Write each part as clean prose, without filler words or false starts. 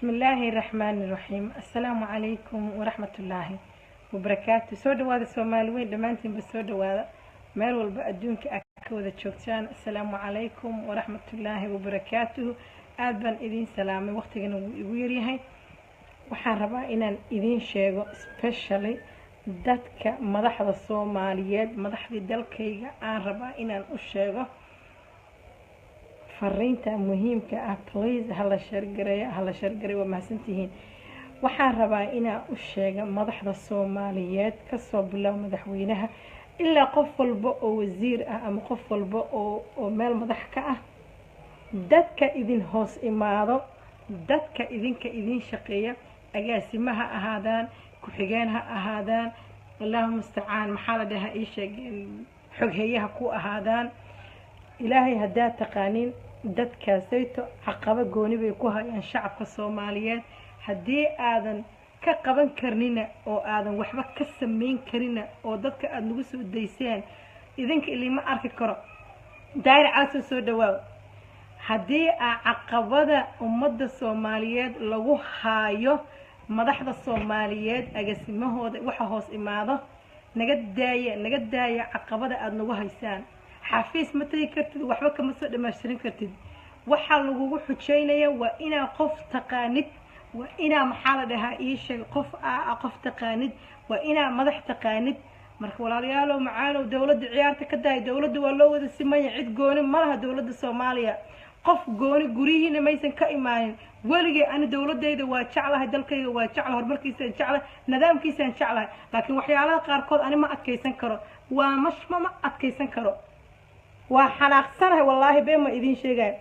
بسم الله الرحمن الرحيم. السلام عليكم ورحمة الله وبركاته. سو دواada Soomaaliyeed dhamaantiin soo dhawaada meel walba adduunka aad ka wada joogtaan. Assalaamu calaykum waraxmatullaahi wabarakaatuh. aad baan idin salaamay, waqtigana wuu igu yaryahay. waxaan rabaa inaan idin sheego especially dadka madaxda Soomaaliyeed, madaxda dalkayga aan rabaa inaan u sheego fariinta muhiimka ah. please hala shargareeyo waa mahadsantihiin. waxaan rabaa inaan u sheego madaxda Soomaaliyeed ka soo bilow madaxweynaha ilaa qof walba oo wasiir ah ama qof walba oo meel madax ka ah, dadka idin hoos imaado, dadka idinka idin shaqeeya, agaasimaha ahaadaan, ku-xigeen ha ahaadaan, allahumma musta'aan, maxaa la dhahaa ii sheeg, xogheeyaha ku ahaadaan. ilaahay haddaa taqaanin dadkaasayto caqaba gooni bay ku hayaan shacabka Soomaaliyeed. haddii aadan ka qaban karnina oo aadan waxba ka sameyn karina oo dadka aad nagu soo dayseen idinka ilima arki karo, daayir caasoo soo dhawaaw. haddii caqabada ummadda Soomaaliyeed lagu haayo madaxda Soomaaliyeed agaasimahooda waxa hoos imaado, naga daaya caqabada aad nagu haysaan. xafiis ma tagi kartid, waxba kama soo dhamaystirin kartid. waxa lagugu xujeynaya waa inaa qof taqaanid, waa inaa maxaa la dhahaa ii sheeg qof taqaanid, waa inaa madax taqaanid. marka walaalayaalow macaalow, dawladda ciyaarta ka daay. dawladda waa loo wada simaya, cid gooni ma laha dawladda Soomaaliya. qof gooni gurihiina maysan ka imaanin. weligay ani dawladayda waa jeclahay, dalkayga waa jeclahay, horumarkiisaan jeclahay, nidaamkiisaan jeclahay. laakiin waxyaalaha qaarkood ani ma adkaysan karo, waa ma adkaysan karo. waa xanaaqsanahay wallaahi, been ma idin sheegay.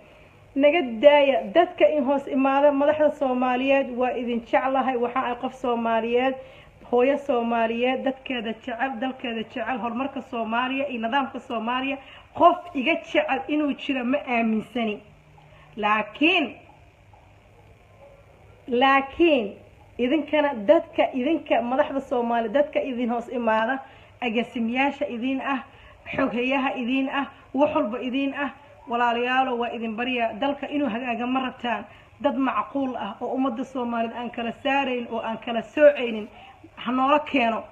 naga daaya dadka in hoos imaada madaxda Soomaaliyeed. waa idin jeclahay, waxa ay qof Soomaaliyeed, hooyo Soomaaliyeed, dadkeeda jecel, dalkeeda jecel, horumarka Soomaaliya iyo nidaamka Soomaaliya. qof iga jecel inuu jiro ma aaminsani. laakiin idinkana idinka madaxda Soomaaliya, dadka idin hoos imaada, agaasimayaasha idin ah, xogheeyaha idin ah, wax walba idin ah, walaalayaalo waa idin barya dalka inuu hagaaga ma rabtaan. dad macquul ah oo ummadda Soomaaliyeed aan kala saarayn oo aan kala soocaynin ha noola keeno.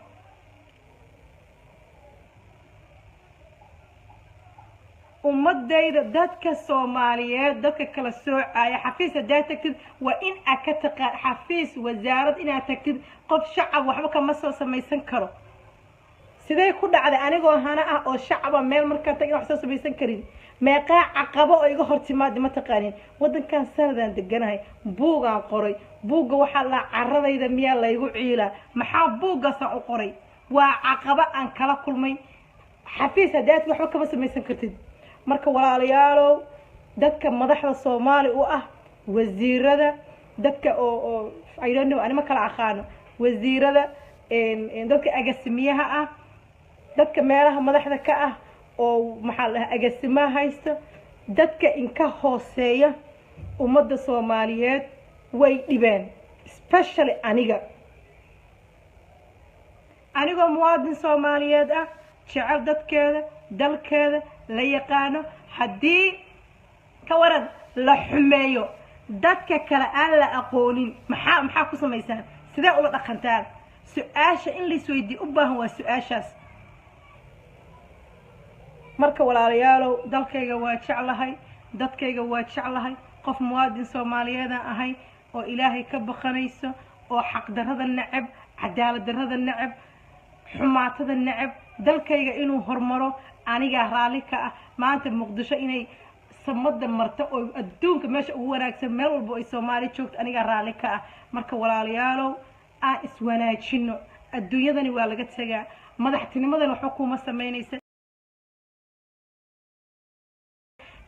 ummadayda dadka Soomaaliyeed, dadka kala soocaya xafiis hadaa tagtid waa in aad ka taqaan xafiis wasaarad inaad tagtid. qof shacab waxba kama soo samaysan karo. sidee ku dhacday anigoo hana ah oo shacaba meel markaan tag in wax soo samaysan karin? meeqaa caqabo oo iga hortimaada ma taqaanin. wadankan sanadaan deganahay, buugaan qoray. buugga waxaa la caradayda miyaa laygu ciilaa? maxaa buuggaasaan u qoray? waa caqabo aan kala kulmay. xafiis hadaad waxba kama samaysan kartid. marka walaalayaalow, dadka madaxda Soomaali u ah, wasiirada, dadka oo I don't know, anima kala aqaano, wasiirada, dadka agaasimiyaha ah, dadka meelaha madaxda ka ah oo maxaa la dhahaa agaasimaha haysto, dadka inka hooseeya ummadda Soomaaliyeed way dhibeen. especially anigoo muwaadin Soomaaliyeed ah, jecel dadkeeda, dalkeeda, la yaqaano. haddii ka waran la xumeeyo dadka kale aan la aqoonin, maxaa ku samaysaan? sidee ula dhaqantaan? su-aasha in la isweydiiyo u baahan waa su-aashaas. marka walaalayaalow, dalkayga waa jeclahay, dadkayga waa jeclahay. qof muwaadin Soomaaliyeed aan ahay oo ilaahay ka baqanayso, oo xaqdarrada neceb, cadaalad darrada neceb, xumaatada neceb, dalkayga inuu hormaro aniga raalli ka ah. maanta Muqdisho inay samada marto oo adduunka meesha ugu wanaagsan meel walba ay Soomaali joogto aniga raalli ka ah. marka walaalayaalow, aan iswanaajino. adduunyadani waa laga tagaa. madaxtinimadan waxba kuma samaynaysa.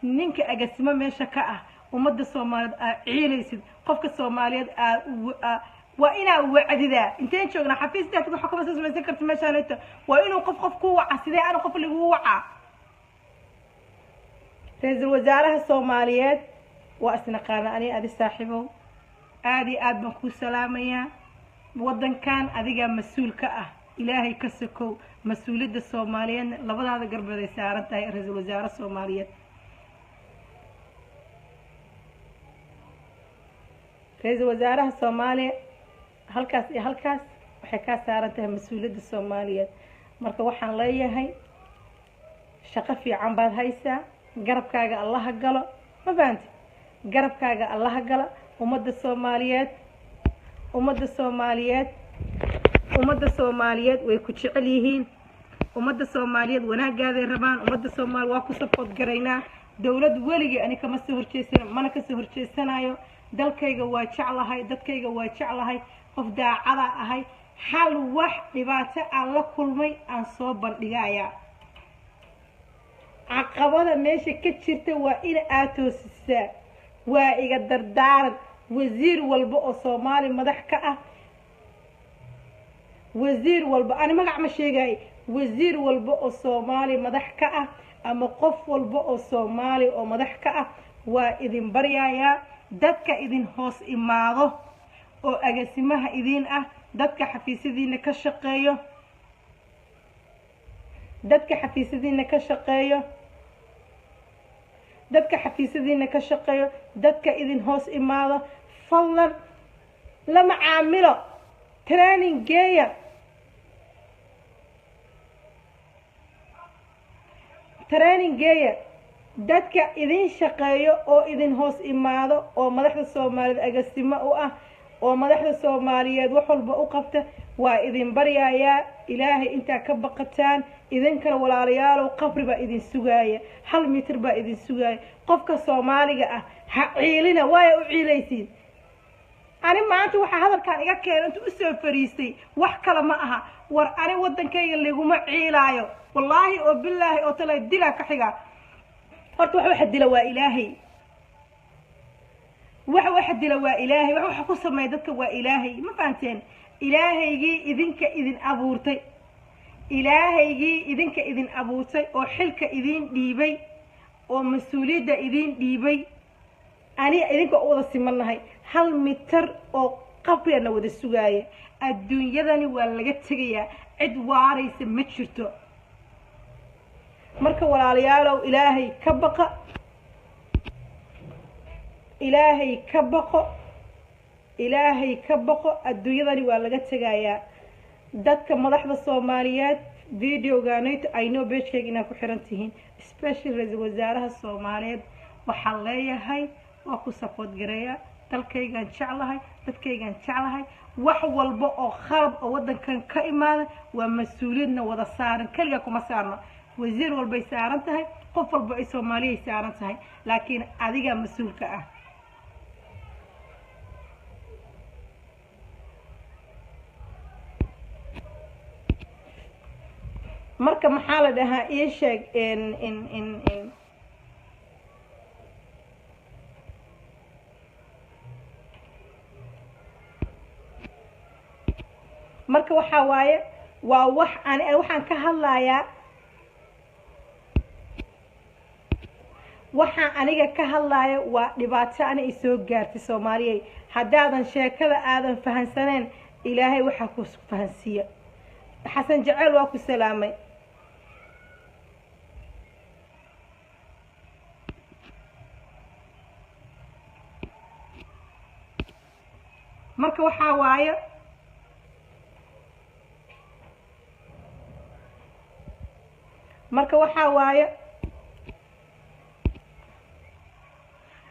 ninka agaasimo meesha ka ah ummadda Soomaaliyeed aad ciilaysid, qofka Soomaaliyeed waa inaa wacdidaa. inteen joognaa xafiis dadka waxa kama soo samaysan karto meeshaan. waa inuu qof ku waca. sidee aan qof lagu waca? ra'iisul wasaaraha Soomaaliyeed waa isnaqaana ani adi saaxiibow. aad iyo aad baan ku salaamayaa. wadankan adiga mas'uul ka ah, ilaahay ka sokow. mas'uuliyadda Soomaaliyeed labadaada garbeed ay saaran tahay ra'iisul wasaaraha Soomaaliyeed. ra-iisul wasaaraha soomaaliya halkaas iyo halkaas waxay kaa saaran tahay mas-uuliyadda soomaaliyeed. marka waxaan leeyahay shaqo fiican baad haysaa, garabkaaga allaha galo, ma fahanti, garabkaaga allaha gala. ummadda soomaaliyeed way ku jecel yihiin, ummadda soomaaliyeed wanaagaaday rabaan, ummadda soomaaliya waa ku support garaynaa. dowlad weligii ani kama soo horjeesanayo, mana ka soo horjeesanayo. dalkayga waa jeclahay, dadkayga waa jeclahay, qof daacada ahay. hal wax dhibaato aan la kulmay aan soo bandhigayaa. caqabada meesha ka jirta waa in aad toosisaa, waa iga dardaaran. wasiir walba oo soomaali madax ka ah, wasiir walba, ani magac ma sheegay, wasiir walba oo soomaali madax ka ah ama qof walba oo soomaali oo madax ka ah, waa idin baryayaa. dadka idin hoos imaado oo agaasimaha idin ah, dadka xafiisyadiina ka shaqeeyo, dadka xafiisyadiina ka shaqeeyo, dadka idin hoos imaado, fadlan la macaamilo, training geeya, dadka idin shaqeeyo oo idin hoos imaado oo madaxda soomaaliyeed agaasimo u ah, oo madaxda soomaaliyeed wax walba u qabta, waa idin baryayaa. ilaahay intaa ka baqataan. idinkana walaalayaalow qabri baa idin sugaaya, 1 mitir baa idin sugaaya. qofka soomaaliga ah ha ciilina, waaya u ciilaysiin. ani maanta waxaa hadalkaan iga keenay inta u soo fariistay wax kale ma aha. war ani wadankayga liguma ciilaayo, wallaahi oo bilaahi oo talay dilaa ka xiga. horta waxa dila waa ilaahay, waxa dila waa ilaahay, waxa ku sameeyay dadka waa ilaahay, ma fahanteen? ilaahaygii idinka idin abuurtay, oo xilka idin dhiibay, oo mas-uuliyadda idin dhiibay, ani idinka u wada simanahay. 1 mitir oo qabrina wada sugaaya. adduunyadani waa laga tegayaa, cid waaraysa ma jirto. marka walaalayaalow ilaahay ka baqa, adduunyadani waa laga tegayaa. dadka madaxda soomaaliyeed videogaanayto I know page-kayga inaad ku xiran tihiin, especially ra-iisul wasaaraha soomaaliyeed. waxaan leeyahay waa ku support gareeya, dalkaygaan jeclahay, dadkaygaan jeclahay. wax walba oo khalad oo wadankan ka imaada waa mas-uuliyadna wada saaran, kaliya kuma saarno. wasiir walbay saaran tahay, qof walba ay soomaaliyay saaran tahay, laakiin adiga mas-uulka ah. marka maxaa la dhahaa ii sheeg marka waxaa waaye waa wax waxaan ka hadlayaa, waxaan aniga ka hadlaya waa dhibaato ani isoo gaartay soomaaliyay. haddaadan sheekada aadan fahansaneen, ilaahay waxaa ku fahansiiya. xasan jaceyl waa ku salaamay.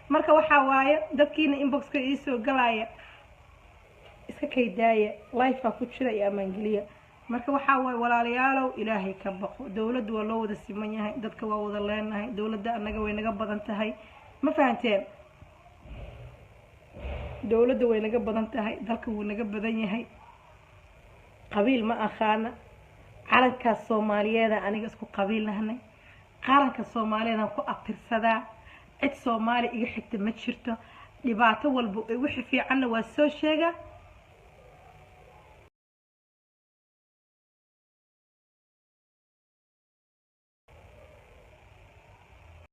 marka waxaa waaye dadkiina inboxka ii soo galaya iska kaydaaya, life baa ku jira iyo amaangeliya. marka waxaa waaye walaalayaalow ilaahay ka baqo. dowladda waa loo wada siman yahay, dadka waa wada leenahay. dowladda annaga way naga badan tahay, ma fahanteen? dowladda way naga badan tahay, dalka wuu naga badan yahay. qabiil ma aqaana. calankaas soomaaliyeeda aniga isku qabiil nahnay, qaranka soomaaliyeedaan ku abtirsadaa. cid soomaali iga xigta ma jirto. dhibaato walba wixii fiicanna waa soo sheegaa,